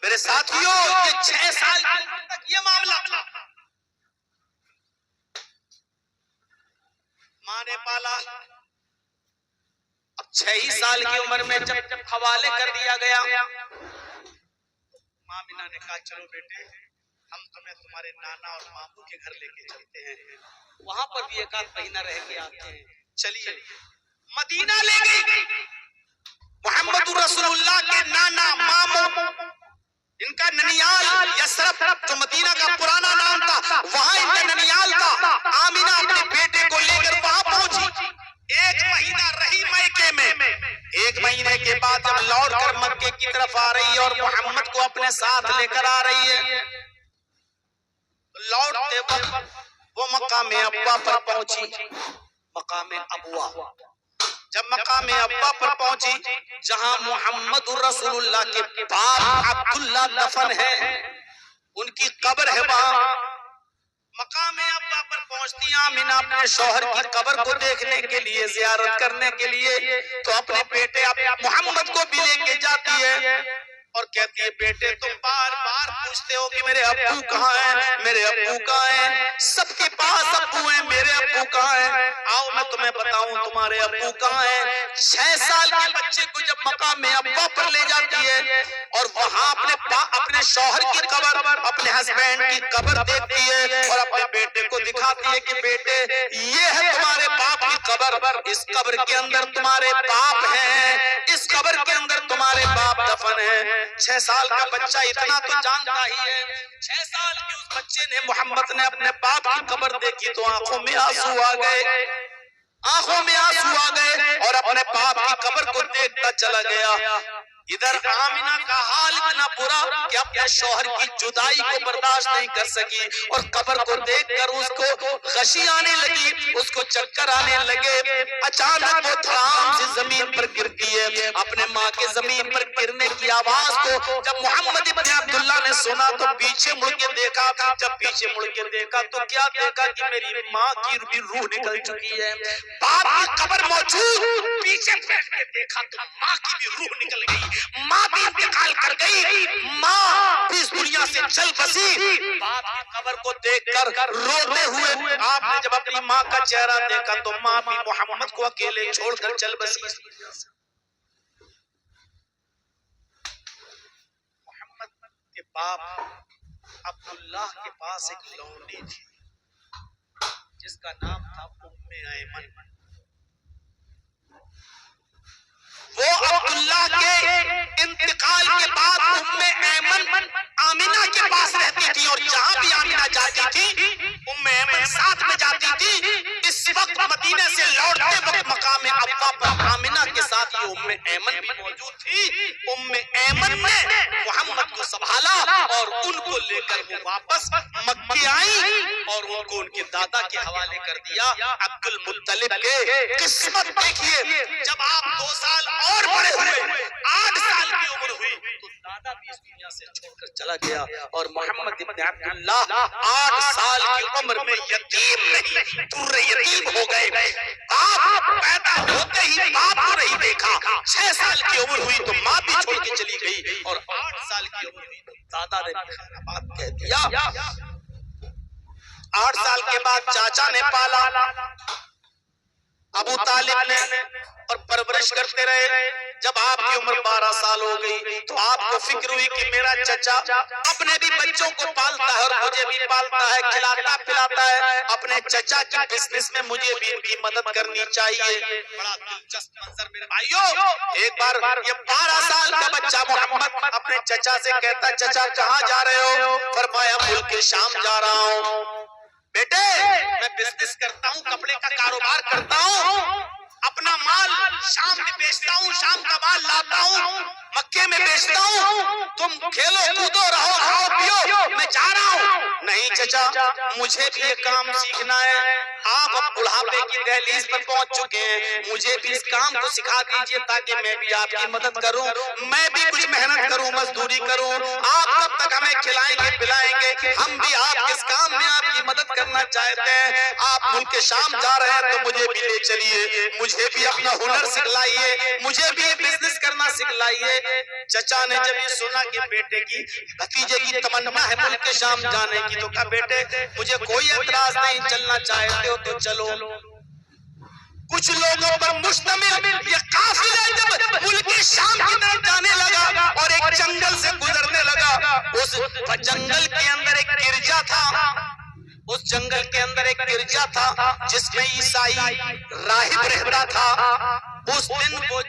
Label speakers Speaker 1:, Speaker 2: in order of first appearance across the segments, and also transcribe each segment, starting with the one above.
Speaker 1: मेरे साथियों, ये 6 साल की उम्र तक ये मामला था। माँ ने पाला। अब 6 ही साल की उम्र में जब हवाले कर दिया गया, माँ मीना ने कहा चलो बेटे, हम तुम्हें तुम्हारे नाना और मामू के घर लेके चलते हैं, वहां पर भी 1 आध महीना रह के आते हैं। चलिए, मदीना ले गई। मोहम्मद रसूलुल्लाह के नाना मामू, इनका ननियाल यसरफ, जो मदीना का पुराना नाम था, वहां इनका ननियाल था। आमिना अपने बेटे को लेकर वहां पहुंची। 1 महीना रही मैके में। 1 महीने के बाद जब लौट कर मक्के की तरफ आ रही है और मोहम्मद को अपने साथ लेकर आ रही है, लौटते वक्त वो मकाम अब्वा पर पहुंची। मकाम अब्वा, जब मकाम अब्वा पर पहुंची, जहां मोहम्मद रसूलुल्लाह के बाप अब्दुल्ला दफन है, उनकी कब्र है वहां। मकाम अब्वा पर पहुंचती आमिना अपने शौहर की कब्र को देखने के लिए, जियारत करने के लिए, तो अपने बेटे मोहम्मद को भी लेके जाती है और कहती है बेटे, तुम बार बार पूछते हो कि मेरे अब्बू कहाँ हैं, मेरे अब्बू कहाँ हैं, सबके पास अब्बू हैं, मेरे अब्बू कहाँ हैं? आओ मैं तुम्हें बताऊं तुम्हारे अब्बू कहाँ हैं। 6 साल के बच्चे को जब मकाम अब्बा पर ले जाती है और वहां अपने शौहर की कब्र, अपने हस्बैंड की कब्र देखती है और अपने बेटे को दिखाती है कि बेटे, ये है तुम्हारे बाप की कब्र, इस कब्र के अंदर तुम्हारे बाप हैं, इस कब्र के अंदर तुम्हारे बाप दफन है। 6 साल का बच्चा इतना तो जानता ही है। 6 साल के उस बच्चे ने, मोहम्मद ने अपने बाप की कब्र देखी तो आंखों में आंसू आ गए, आंखों में आंसू आ गए और अपने बाप की कब्र को देखता चला गया। इधर आमिना का हाल इतना बुरा कि अपने शौहर की जुदाई को बर्दाश्त नहीं कर सकी और कब्र को देखकर उसको गशी आने लगी, उसको चक्कर आने लगे। अचानक वो धड़ाम से जमीन पर गिरती है। अपने माँ के जमीन पर गिरने की आवाज को जब मोहम्मद इब्न अब्दुल्ला ने सुना तो पीछे मुड़ के देखा। जब पीछे मुड़ के देखा तो क्या देखा कि मेरी माँ की भी रूह निकल चुकी है। बाप की कब्र मौजूद, पीछे देखा तो माँ की भी रूह निकल गई, माँ भी इंतकाल कर गई, माँ इस दुनिया से चल बसी। बाप की कब्र को देखकर रोते हुए आपने जब अपनी माँ का चेहरा देखा तो माँ भी मोहम्मद को अकेले छोड़कर चल बसी। मोहम्मद के बाप अब्दुल्लाह के पास एक लौंडी थी जिसका नाम था उम्मे ऐमन। वो अब्दुल्लाह के इंतकाल के बाद उम्मे ऐमन आमिना के पास रहती थी और जहां भी आमिना जाती थी उम्मे ऐमन साथ में जाती थी। इस वक्त मदीने से लौटते वक्त मकाम अब्वा पर आमिना के साथ ये उम्मे ऐमन भी मौजूद थी। उम्मे ऐमन ने मोहम्मद को संभाला और उनको लेकर वो वापस मक्के आई और उनको उनके दादा के हवाले कर दिया, अब्दुल मुत्तलिब के। किस्मत देखिए, जब आप 2 साल और बड़े हुए, 8 साल की उम्र हुई तो दादा भी इस दुनिया से छोड़कर चला गया और मोहम्मद इब्न अब्दुल्लाह 8 साल की उम्र में यतीम नहीं, दुर्रे यतीम हो गए। बाप पैदा होते ही बाप को नहीं देखा, 6 साल की उम्र हुई तो माँ भी छोड़ के चली गई और 8 साल की उम्र हुई तो दादा ने बात कह दिया। 8 साल के बाद चाचा ने पाला, अबू तालिब ने, और परवरिश करते रहे। जब आपकी उम्र 12 साल हो गई तो आपको फिक्र हुई कि मेरा चचा अपने भी बच्चों को पालता है और मुझे भी पालता है, खिलाता पिलाता है। अपने चचा के बिजनेस में मुझे भी इनकी मदद करनी चाहिए। बड़ा दिलचस्प मंजर मेरे भाइयों। एक बार ये 12 साल का बच्चा मोहम्मद अपने चचा से कहता, चचा कहाँ जा रहे हो? फरमाया मुल्क शाम जा रहा हूँ। बेटे मैं बिजनेस करता हूँ, कपड़े का कारोबार करता हूँ, अपना माल शाम में बेचता हूँ, शाम का माल लाता हूँ, मक्के में बेचता हूँ, तुम खेलो कूदो रहो खाओ पियो, मैं जा रहा हूँ। नहीं चचा, मुझे भी ये काम सीखना है। आप अब बुढ़ापे की दहलीज पर पहुंच चुके हैं, मुझे भी इस काम को सिखा दीजिए ताकि मैं भी आपकी मदद करूं, मैं भी कुछ मेहनत करूं, मजदूरी करूं, आप कब तक हमें खिलाएंगे पिलाएंगे, हम भी आप इस काम में आपकी मदद करना चाहते हैं। आप मुल्क शाम जा रहे हैं तो मुझे भी ले चलिए, मुझे भी अपना हुनर सिखलाइए, मुझे भी बिजनेस करना सिखलाइए। चचा ने जब ये सुना कि बेटे की भतीजे की तमन्ना है मुल्क शाम जाने की, तो कहा बेटे मुझे कोई एतराज नहीं, चलना चाहते हो तो चलो। कुछ लोगों पर मुश्तमिल ये काफिला जब मुल्क शाम की तरफ जाने लगा और एक जंगल से गुजरने लगा, उस जंगल के अंदर एक गिरजा था, उस जंगल के अंदर एक गिरजा था जिसमें ईसाई राहिब रहता था। उस दिन वो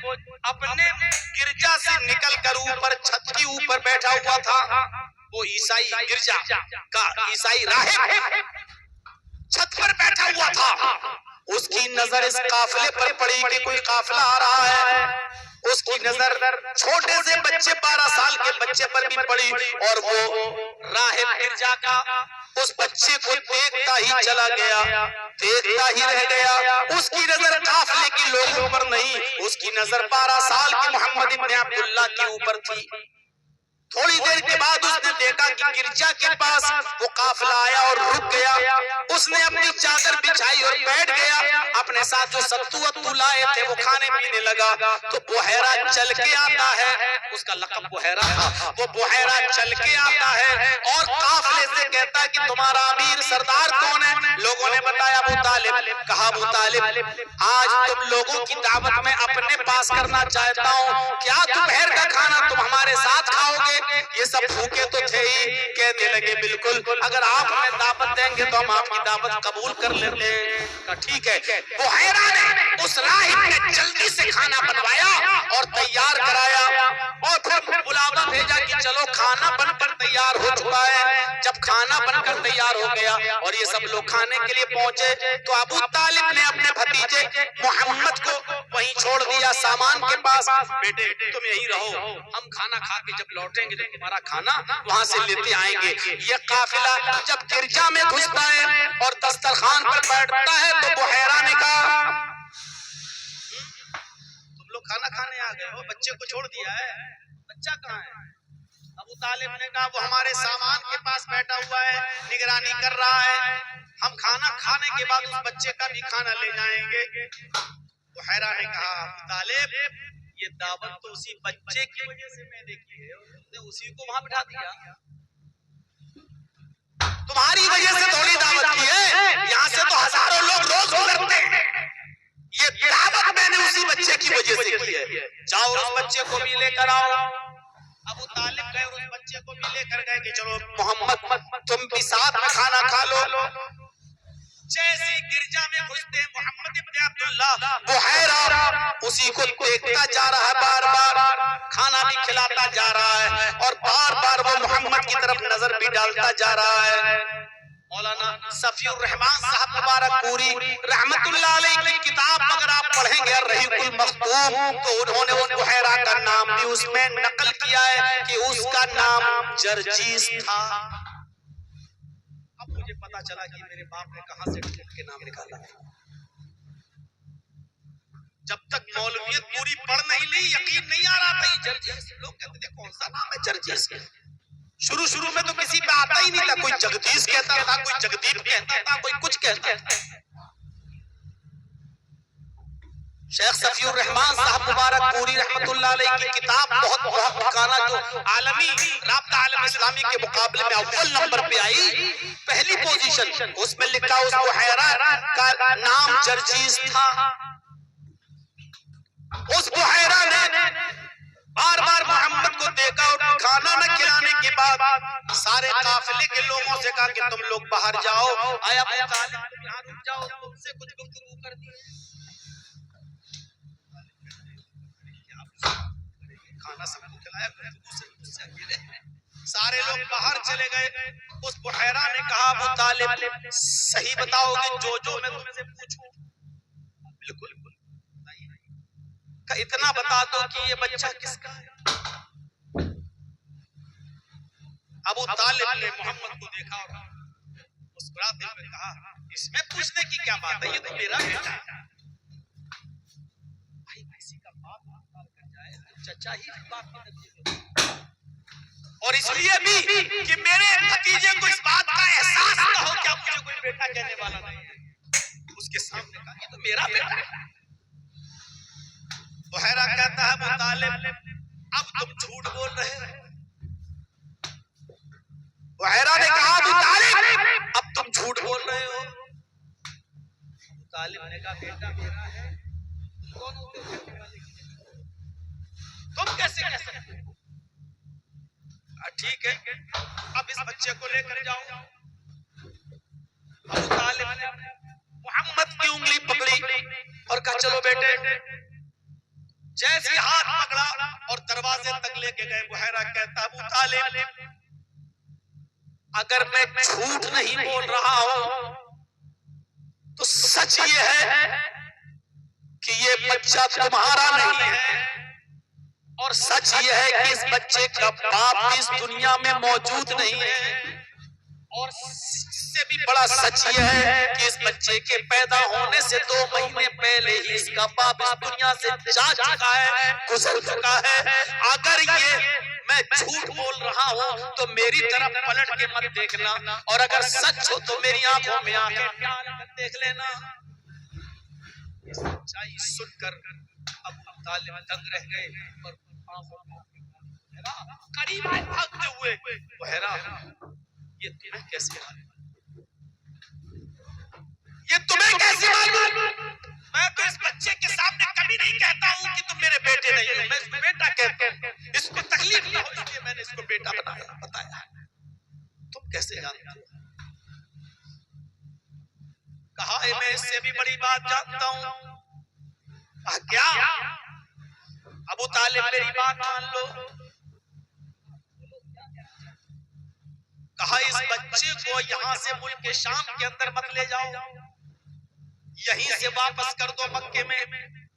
Speaker 1: अपने गिरजा से निकलकर ऊपर छत के ऊपर बैठा हुआ था। वो ईसाई गिरजा का ईसाई राहिब छत पर बैठा हुआ था। उसकी नजर इस काफिले पर पड़ी कि कोई काफिला आ रहा है। उसकी नजर छोटे से बच्चे 12 साल के बच्चे पर भी पड़ी और वो राहिब गिरजा का उस बच्चे को देखता ही चला गया, देखता ही रह गया। उसकी नजर काफिले के लोगों पर नहीं, उसकी नजर 12 साल के मोहम्मद इब्न अब्दुल्लाह के ऊपर थी। थोड़ी देर के बाद उसने देखा कि गिरजा के पास वो काफिला आया और रुक गया। उसने अपनी चादर बिछाई और बैठ गया। अपने साथ जो सत्तू वत्तू लाए थे वो खाने पीने लगा। तो बुहैरा चल के आता है, उसका लक़ब बुहैरा था। वो बुहैरा चल के आता है और काफिले से कहता है कि तुम्हारा अमीर सरदार कौन है? लोगों ने बताया अबू तालिब। कहा अबू तालिब आज तुम लोगों की दावत में अपने पास करना चाहता हूँ, क्या दोपहर का खाना तुम हमारे साथ खाओगे? ये सब भूखे तो थे ही। कहने लगे बिल्कुल, अगर आप हमें दावत देंगे तो हम आपकी दावत कबूल कर लेते हैं। ठीक है। बुहैरा ने उस राहिब ने जल्दी से खाना बनवाया और तैयार कराया और फिर बुलावा भेजा कि चलो खाना बनकर तैयार हो चुका है। जब खाना बनकर तैयार हो गया और ये सब लोग खाने के लिए पहुंचे तो अबू तालिब ने अपने भतीजे मोहम्मद को वहीं छोड़ दिया सामान के पास। बेटे तुम यहीं रहो, हम खाना खा के जब लौटेंगे तो तुम्हारा खाना वहां से लेते आएंगे। ये काफिला जब गिरजा में घुसता है और दस्तरखान पर बैठता है तो बुहैरा ने कहा तुम लोग खाना खाने आ गए हो, बच्चे को छोड़ दिया है, बच्चा कहाँ है? अबू तालिब ने कहा वो हमारे सामान के पास बैठा हुआ है, निगरानी कर रहा है, हम खाना खाने के बाद उस बच्चे का भी खाना ले जाएंगे। बुहैरा ने कहा अबू तालिब ये दावत तो उसी बच्चे की वजह से मैंने की है, तुमने उसी को वहां बिठा दिया, तुम्हारी वजह से थोड़ी दावत की है, यहाँ से तो हजारों लोग रोज गुजरते हैं। ये दावत मैंने उसी बच्चे की वजह से की है, जाओ उस बच्चे को भी लेकर आओ। अबू तालिब गए और उस बच्चे को भी लेकर गए कि चलो मोहम्मद तुम भी साथ में खाना खा लो। जैसे गिरजा में घुसते मोहम्मद इब्न अब्दुल्लाह बुहैरा उसी को देखता जा रहा है, बार बार खाना भी खिलाता जा रहा है और बार बार वो मोहम्मद की तरफ नजर भी डालता जा रहा है। मौलाना सफीउर रहमान साहब मुबारकपुरी रहमतुल्लाह अलैह की किताब अगर आप पढ़ेंगे अर्रहीकुल मख्तूम तो उन्होंने उस बुहैरा का नाम भी उसमें नकल किया है कि उसका नाम जरजीस था। अब मुझे पता चला कि मेरे बाप ने कहां से ढूंढ के नाम निकाला। जब तक मौलवियत पूरी पढ़ नहीं ली यकीन नहीं आ रहा था। जरजीस लोग कहते थे कौन सा नाम है जरजीस? शुरू में तो किसी पे आता ही नहीं था, कोई जगदीश कहता था, कोई जगदीप कहता था, कोई कुछ कहता था। शेख सफीउर रहमान साहब मुबारकपुरी रहमतुल्लाह अलैह की किताब बहुत महत्वकाना जो आलमी राब्ता आलम इस्लामी के मुकाबले में अव्वल नंबर पे आई, पहली पोजीशन, उसमें लिखा उस बुहैरा का नाम जरजीस था। उस बुहैरा ने बार बार मोहम्मद को देखा और खाना न खिलाने के बाद सारे काफिले के लोगों से कहा कि तुम लोग बाहर जाओ, आया अबू तालिब यहाँ रुक जाओ, तुमसे कुछ गुफ्तगू करनी है। खाना सबको खिलाया, गुफ्तगू से अकेले सारे लोग बाहर चले गए। उस बुहैरा ने कहा अबू तालिब सही बताओगे जो मैं तुमसे पूछूं? बिल्कुल इतना बता दो कि ये बच्चा किसका है। अबू तालिब ने मोहम्मद को देखा और मुस्कुराते हुए कहा इसमें पूछने की क्या बात है, ये तो मेरा बेटा है। भाई किसी का बाप कर जाए चचा ही बाप की नतीजे। और इसलिए भी कि मेरे भतीजे को इस बात का एहसास न हो क्या मुझे कोई बेटा कहने वाला नहीं है, उसके सामने कहा ये तो मेरा बेटा है। बुहैरा कहता है अबू तालिब अब तुम झूठ बोल रहे हो। बुहैरा ने कहा अबू तालिब अब तुम झूठ बोल रहे हो। तालिब ने कहा बेटा मेरा है, कौन होते हो कहने वाले, तुम कैसे कह सकते हो? ठीक है अब इस बच्चे को लेकर जाओ। अबू तालिब ने मोहम्मद की उंगली पकड़ी और कहा चलो बेटे। जैसे हाथ पकड़ा और दरवाजे तक लेके गए, बुहैरा कहता अबू तालिब अगर मैं झूठ नहीं बोल रहा हूं तो सच ये है कि ये बच्चा तुम्हारा नहीं है, और सच ये है कि इस बच्चे का बाप इस दुनिया में मौजूद नहीं है, और इससे भी बड़ा सच ये है कि इस बच्चे के पैदा होने से 2 महीने पहले ही इसका बाप इस दुनिया से जा चुका है, गुजर चुका है। अगर ये मैं झूठ बोल रहा हूँ तो मेरी तरफ पलट के मत देखना, और अगर सच हो तो मेरी आंखों में आंखें डाल कर देख लेना। सच्चाई सुनकर अबू तालिब दंग रह गए और करीब आए भागते हुए, बुहैरा ये तुम्हें कैसे मालूम, ये तुम्हें कैसे मालूम? मैं तो इस बच्चे के सामने कभी नहीं कहता हूँ कि तुम मेरे बेटे नहीं हो, मैं इसको बेटा कहता हूँ, इसको तकलीफ ना हो इसलिए मैंने इसको बेटा बताया। तुम कैसे जानते हो? कहा है मैं इससे भी बड़ी बात जानता हूँ। क्या? अबू तालिब मेरी बात मान लो। कहा इस बच्चे को यहाँ से मुल्क के शाम के अंदर मत ले जाओ, यहीं से वापस कर दो मक्के में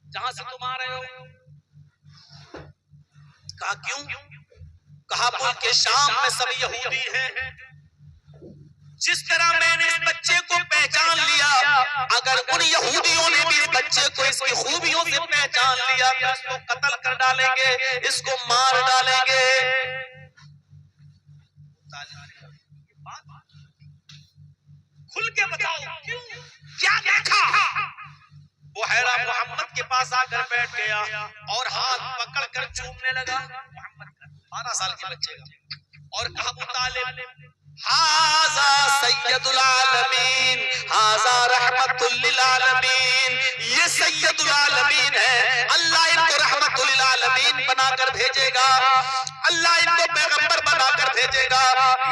Speaker 1: जहां से तुम आ रहे हो। कहा क्यों? कहा मुल्क के शाम में सब यहूदी हैं, जिस तरह मैंने इस बच्चे को पहचान लिया, अगर उन यहूदियों ने भी इस बच्चे को इसकी खूबियों से पहचान लिया तो इसको कत्ल कर डालेंगे, इसको मार डालेंगे। खुल के बताओ क्यों, क्या देखा? बुहैरा मोहम्मद के पास आकर बैठ गया और हाथ पकड़कर चूमने लगा। मोहम्मद 12 साल के बच्चे का, और कहा अबू तालिब हाज़ा सय्यदुल आलमीन, हाज़ा रहमतुल लिल आलमीन, ये सय्यदुल आलमीन है। अल्लाह इनको रहमतुल लिल आलमीन बनाकर भेजेगा, अल्लाह इनको पैगंबर बनाकर भेजेगा।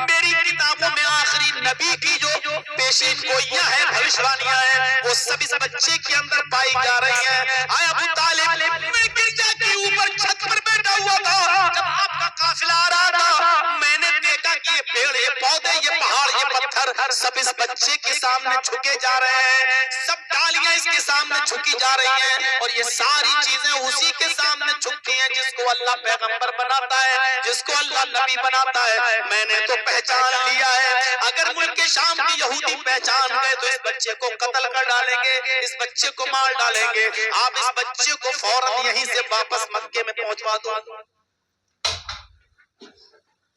Speaker 1: मेरी किताबों में आखिरी नबी की जो पेशीन गोइयां हैं, भविष्यवाणियां हैं, वो सब इस बच्चे के अंदर पाई जा रही हैं। आए अबू तालिब मैं गिरजा के ऊपर छत पर बैठा हुआ था, जब आपका काफिला आ रहा था, मैंने देखा कि ये पेड़, ये पौधे, ये पहाड़, ये पत्थर सब इस बच्चे के सामने झुके जा रहे हैं, सब डालियां इसके सामने झुकी जा रही हैं, और ये सारी चीजें उसी के सामने झुकती हैं जिसको अल्लाह पैगंबर बनाता है, जिसको अल्लाह नबी बनाता है। मैंने तो पहचान लिया है, अगर मुल्क के शाम के यहूदी पहचान गए तो इस बच्चे को कत्ल कर डालेंगे, इस बच्चे को मार डालेंगे। आप इस बच्चे को फौरन यहीं से वापस मक्के में पहुंचवा दो।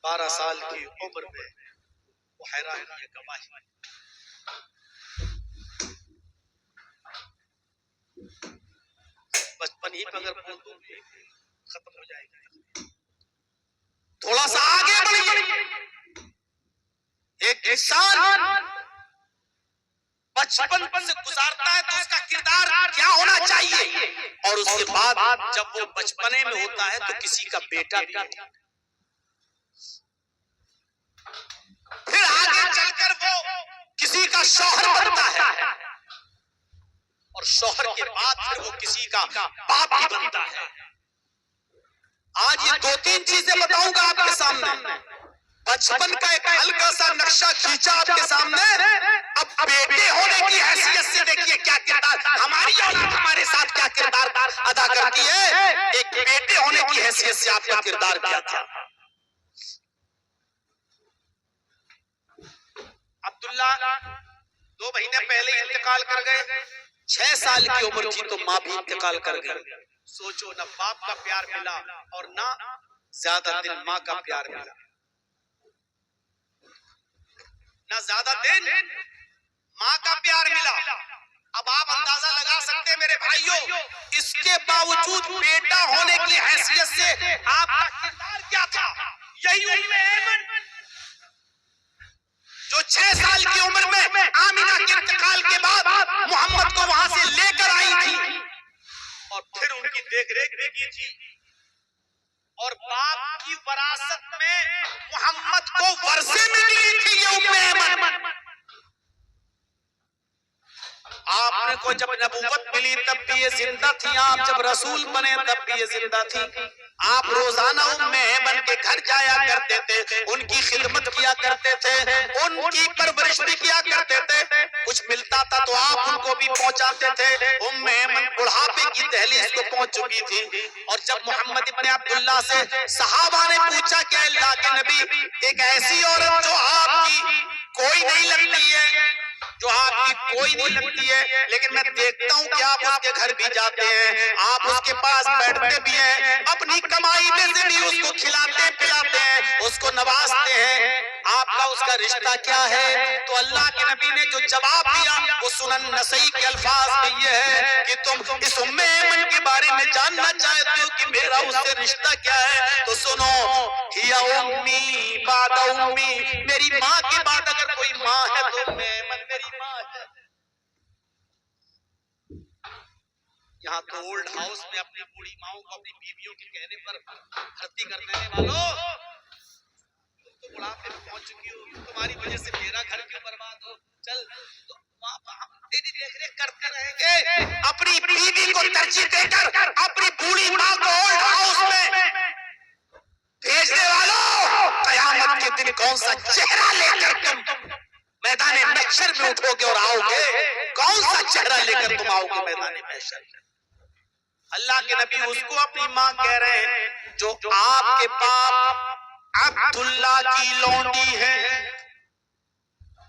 Speaker 1: 12 साल की उम्र में बुहैरा की गवाही, बचपन ही पर अगर बोल दूं खत्म हो जाएगी। थोड़ा सा आगे बढ़िए। एक इंसान बचपन से गुजारता है तो उसका किरदार क्या होना चाहिए, और उसके बाद जब वो बचपने में होता है तो किसी का बेटा भी होता है, फिर आगे चलकर वो किसी का शौहर बनता है, और शौहर के बाद फिर वो किसी का बाप भी बनता है। आज ये 2-3 चीजें बताऊंगा आपके सामने। बचपन का एक हल्का सा नक्शा खींचा आपके सामने। अब बेटे होने की हैसियत से देखिए क्या किरदार हमारी औलाद हमारे साथ क्या किरदार अदा करती है। एक बेटे होने की हैसियत से आपका किरदार क्या था। अब्दुल्ला 2 महीने पहले इंतकाल कर गए। 6 साल की उम्र थी तो माँ भी इंतकाल कर गई। सोचो, न बाप का प्यार मिला और ना ज्यादा दिन माँ का प्यार मिला। ना ज्यादा दिन माँ का प्यार मिला। अब आप अंदाजा लगा सकते हैं मेरे भाइयों, इसके बावजूद बेटा होने की हैसियत से आपका किरदार क्या था? यही उम्मे ऐमन जो 6 साल की उम्र में आमिना के इंतकाल के बाद मोहम्मद को वहां से लेकर आई थी और फिर उनकी देखरेख भी की थी, और बाप की वरासत में मोहम्मद को वर्षे में मिली थी ये उम्मे ऐमन। आपने को जब नबूवत मिली तब भी ये जिंदा थी, आप जब रसूल बने तब भी ये जिंदा थी। आप रोजाना उम्मे ऐमन के घर जाया करते थे, उनकी खिदमत किया करते थे, उनकी परवरिश भी किया करते थे। कुछ मिलता था तो आप उनको भी पहुंचाते थे। उम्मे ऐमन बुढ़ापे की दहलीज को पहुंच चुकी थी, और जब मोहम्मद इब्ने अब्दुल्लाह से सहाबा ने पूछा कि अल्लाह के नबी, एक ऐसी औरत जो आपकी कोई नहीं लगती है, जो आपकी कोई नहीं लगती है, लेकिन मैं देखता हूँ कि आप उसके घर भी जाते हैं, आप उसके पास बैठते भी हैं, अपनी कमाई में से भी उसको खिलाते पिलाते हैं, उसको नवाजते हैं, आपका उसका रिश्ता क्या है? तो अल्लाह के नबी ने जो जवाब दिया वो सुनन नसई के अल्फाज में ये है कि तुम इस उम्मे ऐमन के बारे में जानना चाहते हो कि मेरा उससे रिश्ता क्या है, तो सुनो, हिया उम्मी बाद उम्मी, मेरी माँ के बाद अगर कोई माँ है तो उम्मे ऐमन मेरी माँ है। यहाँ तो ओल्ड हाउस में अपनी बूढ़ी माओ को अपनी बीवियों के कहने पर भर्ती कर देने वालों, तुम तो बुढ़ापे में पहुंच चुकी हो, तुम्हारी वजह से मेरा घर क्यों बर्बाद हो? चल तो तेरी देखरेख करते रहेंगे। अपनी बीवी को तरजीह देकर अपनी बूढ़ी माँ को ओल्ड हाउस में भेजने वालों, कयामत के दिन कौन सा चेहरा लेकर तुम मैदान महशर में उठोगे और आओगे? कौन सा चेहरा लेकर तुम आओगे मैदान महशर में? अल्लाह के नबी उसको अपनी माँ कह रहे हैं जो आपके बाप अब्दुल्ला की लौंडी है,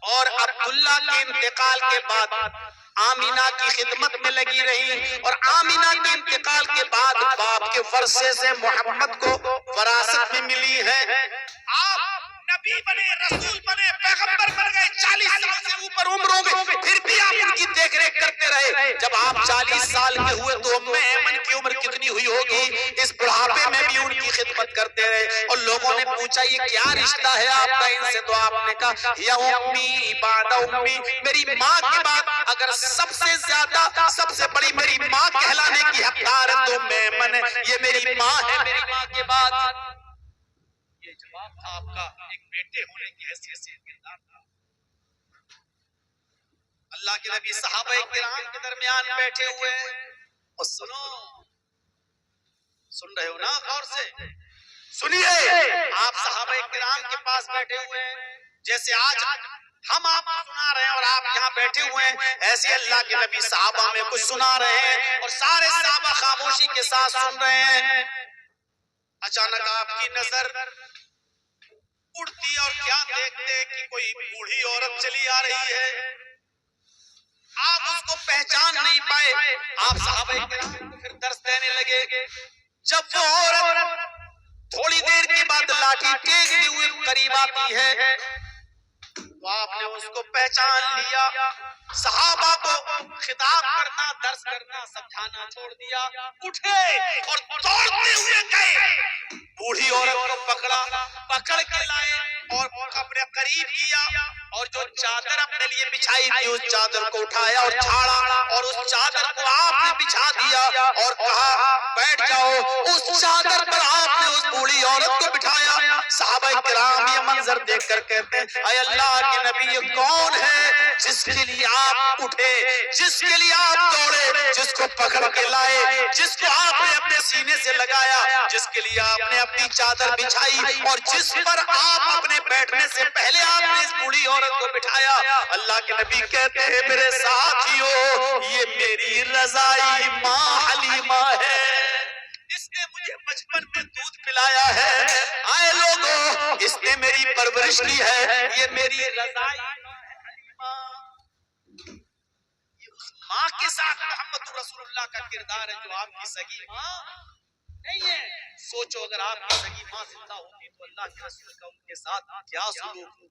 Speaker 1: और अब्दुल्ला के इंतकाल के बाद आमीना की खिदमत में लगी रही, और आमीना के इंतकाल के बाद बाप के वर्षे से मोहम्मद को वरासत में मिली है। आप नबी बने, रसूल बने, पैगंबर बन गए, 40 साल से ऊपर उम्र हो गई, फिर भी आप उनकी देखरेख करते रहे। जब आप 40 साल के हुए तो उम्मे ऐमन की उम्र कितनी हुई होगी? इस बुढ़ापे में भी उनकी खिदमत करते रहे। और लोगों ने पूछा ये क्या रिश्ता है आपका इनसे? तो आपने कहा या उम्मी बाद उम्मी, मेरी माँ के बाद अगर सबसे ज्यादा सबसे बड़ी मेरी माँ कहलाने की हकदार है तो उम्मे ऐमन है, ये मेरी माँ है मेरी माँ के बाद। ये जवाब था आपका एक बेटे होने की हैसियत से किरदार था। अल्लाह के नबी सहाबा किराम के दरमियान बैठे हुए हैं, और सुनो, सुन रहे हो ना? गौर से सुनिए। आप सहाबा किराम के पास बैठे हुए हैं, जैसे आज हम आपको सुना रहे हैं और आप यहाँ बैठे हुए हैं, ऐसे अल्लाह के नबी सहाबा में कुछ सुना रहे हैं, और सारे सहाबा खामोशी के साथ सुन रहे हैं। अचानक आपकी नजर उड़ती और क्या देखते कि कोई बूढ़ी औरत चली आ रही है। आप उसको पहचान नहीं पाए। आप सहाबा किराम को फिर दर्श देने लगे। जब वो औरत थोड़ी देर के बाद लाठी टेकते हुए करीब आती है तो आपने उसको पहचान लिया। सहाबा को खिताब करना, दर्श करना, समझाना छोड़ दिया, उठे और दौड़ते हुए गए, बूढ़ी औरत को पकड़ा, पकड़ के लाए और अपने करीब किया, और जो चादर अपने लिए बिछाई थी उस चादर को उठाया और झाड़ा, और उस चादर को आपने बिछा दिया और कहा बैठ जाओ। उस चादर पर आपने उस बूढ़ी औरत को बिठाया। सहाबा किराम ये मंजर देखकर कहते हैं ऐ अल्लाह के नबी, ये कौन है जिसके लिए आप उठे, जिसके लिए आप दौड़े, जिसको पकड़ के लाए, जिसको आपने अपने सीने से लगाया, जिसके लिए आपने अपनी चादर बिछाई, और जिस पर आप अपने बैठने से पहले आपने इस बूढ़ी औरत को बिठाया। अल्लाह के नबी कहते हैं मेरे साथियों, ये मेरी रज़ाई माँ हलीमा है, इसने मुझे बचपन में दूध पिलाया है। आए लोगों, इसने मेरी परवरिश की है, ये मेरी रज़ाई हलीमा। ये उस माँ के साथ मोहम्मद रसूलुल्लाह का किरदार है जो आपकी सगी माँ नहीं है। सोचो अगर आपकी सगी माँ जिंदा होती तो अल्लाह के रसूल का उनके साथ क्या सलूक हो।